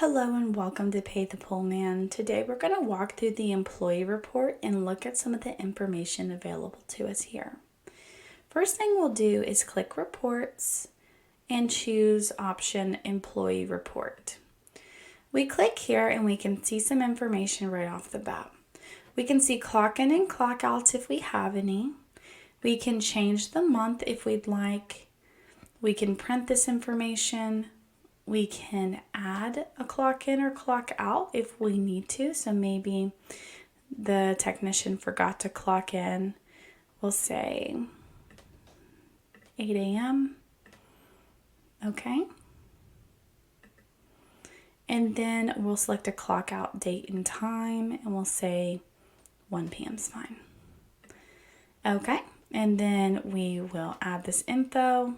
Hello and welcome to Paythepoolman. Today we're going to walk through the employee report and look at some of the information available to us here. First thing we'll do is click Reports and choose option Employee Report. We click here and we can see some information right off the bat. We can see clock in and clock outs if we have any. We can change the month if we'd like. We can print this information. We can add a clock in or clock out if we need to. So maybe the technician forgot to clock in. We'll say 8 a.m. Okay. And then we'll select a clock out date and time and we'll say 1 p.m. is fine. Okay. And then we will add this info.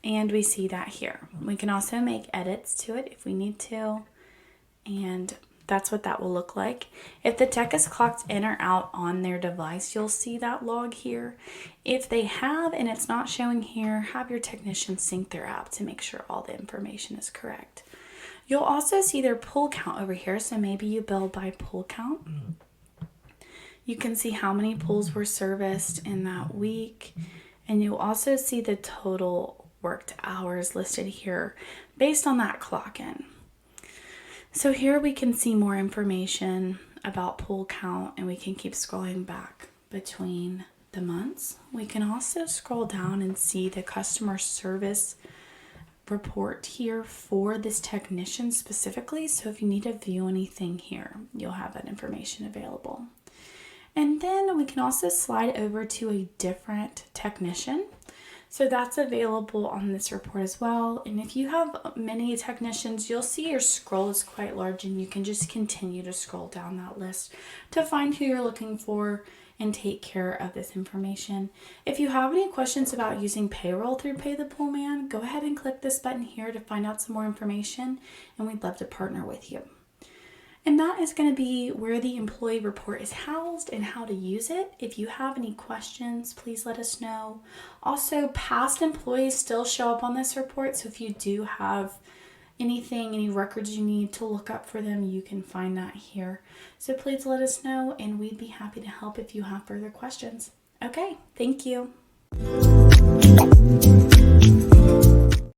And we see that here. We can also make edits to it if we need to. And that's what that will look like. If the tech is clocked in or out on their device, you'll see that log here. If they have and it's not showing here, have your technician sync their app to make sure all the information is correct. You'll also see their pull count over here. So maybe you bill by pull count. You can see how many pulls were serviced in that week. And you'll also see the total worked hours listed here based on that clock in. So here we can see more information about pull count and we can keep scrolling back between the months. We can also scroll down and see the customer service report here for this technician specifically. So if you need to view anything here, you'll have that information available. And then we can also slide over to a different technician. So that's available on this report as well. And if you have many technicians, you'll see your scroll is quite large and you can just continue to scroll down that list to find who you're looking for and take care of this information. If you have any questions about using payroll through Paythepoolman, go ahead and click this button here to find out some more information and we'd love to partner with you. And that is going to be where the employee report is housed and how to use it. If you have any questions, please let us know. Also, past employees still show up on this report. So if you do have anything, any records you need to look up for them, you can find that here. So please let us know and we'd be happy to help if you have further questions. Okay, thank you.